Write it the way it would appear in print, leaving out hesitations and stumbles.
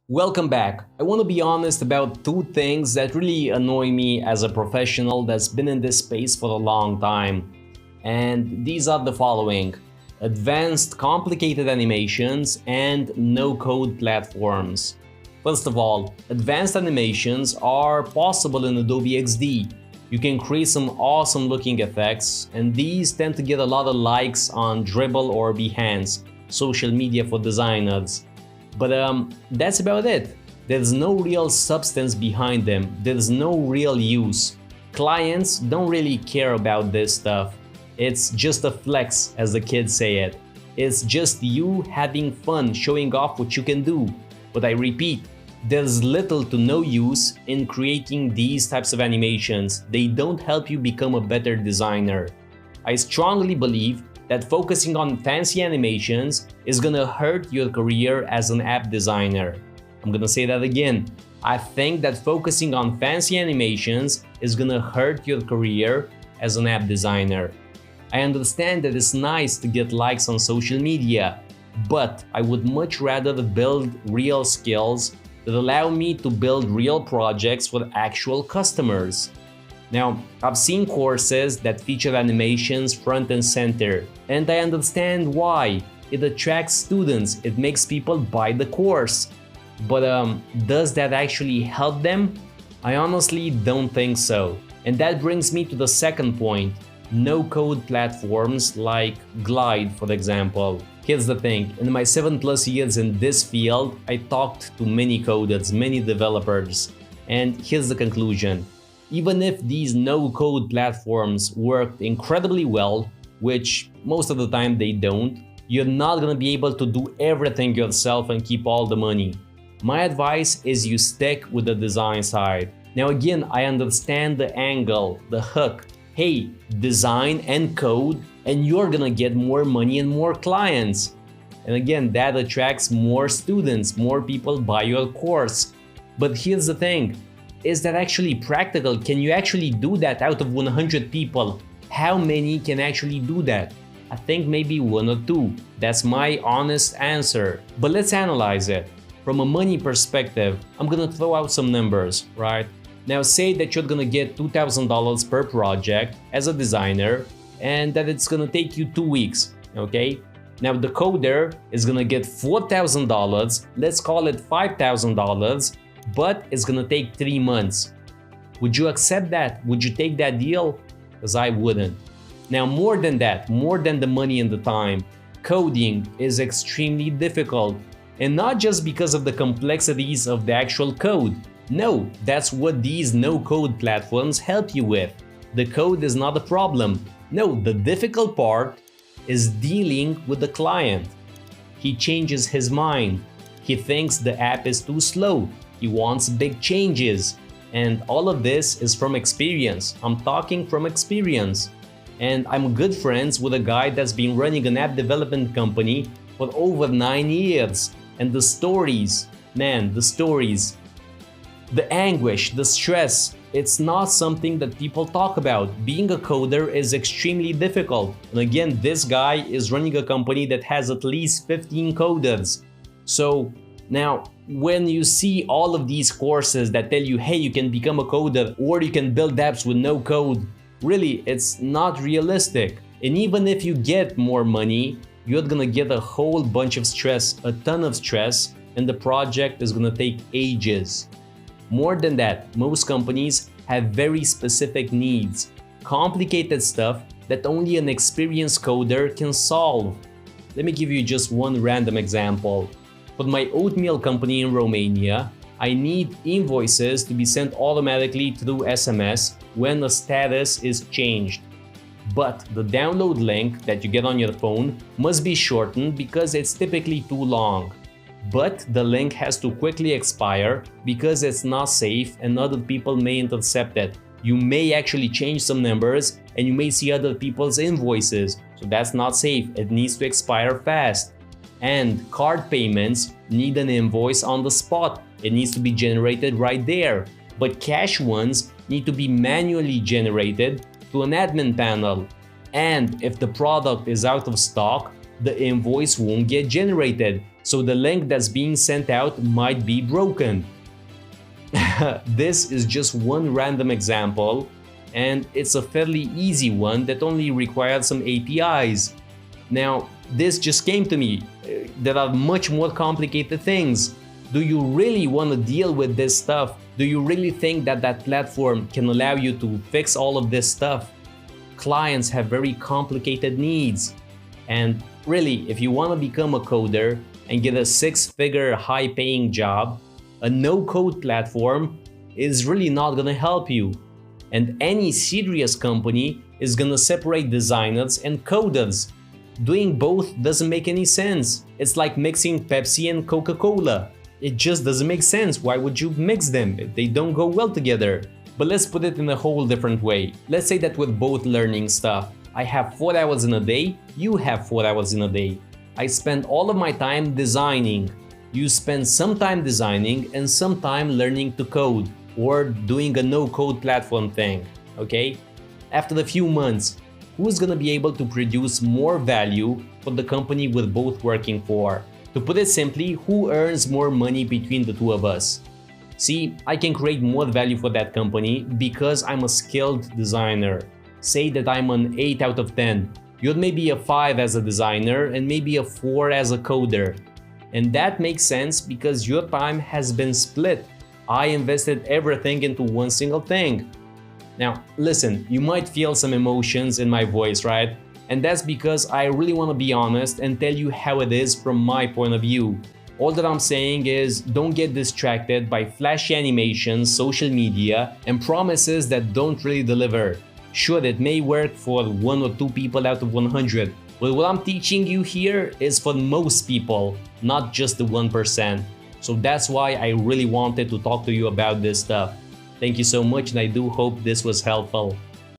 Welcome back. I want to be honest about two things that really annoy me as a professional that's been in this space for a long time. And these are the following: advanced, complicated animations and no code platforms. First of all, advanced animations are possible in Adobe XD. You can create some awesome looking effects, and these tend to get a lot of likes on Dribble or Behance, social media for designers. But that's about it. There's no real substance behind them. There's no real use. Clients don't really care about this stuff. It's just a flex, as the kids say it. It's just you having fun showing off what you can do. But I repeat, there's little to no use in creating these types of animations. They don't help you become a better designer. I strongly believe that focusing on fancy animations is gonna hurt your career as an app designer. I'm gonna say that again. I think that focusing on fancy animations is gonna hurt your career as an app designer. I understand that it's nice to get likes on social media, but I would much rather build real skills that allow me to build real projects for actual customers. Now, I've seen courses that feature animations front and center, and I understand why. It attracts students, it makes people buy the course. But does that actually help them? I honestly don't think so. And that brings me to the second point: no-code platforms like Glide, for example. Here's the thing, in my 7+ years in this field, I talked to many coders, many developers, and here's the conclusion. Even if these no-code platforms worked incredibly well, which most of the time they don't, you're not gonna be able to do everything yourself and keep all the money. My advice is you stick with the design side. Now again, I understand the angle, the hook. Hey, design and code, and you're gonna get more money and more clients. And again, that attracts more students, more people buy your course. But here's the thing. Is that actually practical? Can you actually do that out of 100 people? How many can actually do that? I think maybe one or two. That's my honest answer. But let's analyze it. From a money perspective, I'm gonna throw out some numbers, right? Now say that you're gonna get $2,000 per project as a designer and that it's gonna take you 2 weeks, okay? Now the coder is gonna get $4,000, let's call it $5,000, but it's gonna take 3 months. Would you accept that? Would you take that deal? Because I wouldn't. Now more than that, more than the money and the time, coding is extremely difficult. And not just because of the complexities of the actual code. No, that's what these no-code platforms help you with. The code is not a problem. No, the difficult part is dealing with the client. He changes his mind. He thinks the app is too slow. He wants big changes. And all of this is from experience. I'm talking from experience. And I'm good friends with a guy that's been running an app development company for over 9 years. And the stories, man, the stories, the anguish, the stress, it's not something that people talk about. Being a coder is extremely difficult. And again, this guy is running a company that has at least 15 coders. So now, when you see all of these courses that tell you, hey, you can become a coder or you can build apps with no code, really, it's not realistic. And even if you get more money, you're gonna get a whole bunch of stress, a ton of stress, and the project is gonna take ages. More than that, most companies have very specific needs, complicated stuff that only an experienced coder can solve. Let me give you just one random example. For my oatmeal company in Romania, I need invoices to be sent automatically through SMS when a status is changed. But the download link that you get on your phone must be shortened because it's typically too long. But the link has to quickly expire because it's not safe and other people may intercept it. You may actually change some numbers and you may see other people's invoices. So that's not safe. It needs to expire fast. And card payments need an invoice on the spot. It needs to be generated right there. But cash ones need to be manually generated to an admin panel. And if the product is out of stock, the invoice won't get generated. So the link that's being sent out might be broken. This is just one random example, and it's a fairly easy one that only requires some APIs. Now, this just came to me. There are much more complicated things. Do you really want to deal with this stuff? Do you really think that that platform can allow you to fix all of this stuff? Clients have very complicated needs. And really, if you want to become a coder and get a six-figure high-paying job, a no-code platform is really not going to help you. And any serious company is going to separate designers and coders. Doing both doesn't make any sense. It's like mixing Pepsi and Coca-Cola. It just doesn't make sense. Why would you mix them? They don't go well together. But let's put it in a whole different way. Let's say that with both learning stuff, I have 4 hours in a day, you have 4 hours in a day. I spend all of my time designing. You spend some time designing and some time learning to code or doing a no-code platform thing, okay? After a few months, who's gonna be able to produce more value for the company we're both working for? To put it simply, who earns more money between the two of us? See, I can create more value for that company because I'm a skilled designer. Say that I'm an 8 out of 10. You're maybe a 5 as a designer and maybe a 4 as a coder. And that makes sense because your time has been split. I invested everything into one single thing. Now, listen, you might feel some emotions in my voice, right? And that's because I really want to be honest and tell you how it is from my point of view. All that I'm saying is don't get distracted by flashy animations, social media, and promises that don't really deliver. Sure, it may work for 1 or 2 people out of 100, but what I'm teaching you here is for most people, not just the 1%. So that's why I really wanted to talk to you about this stuff. Thank you so much, and I do hope this was helpful.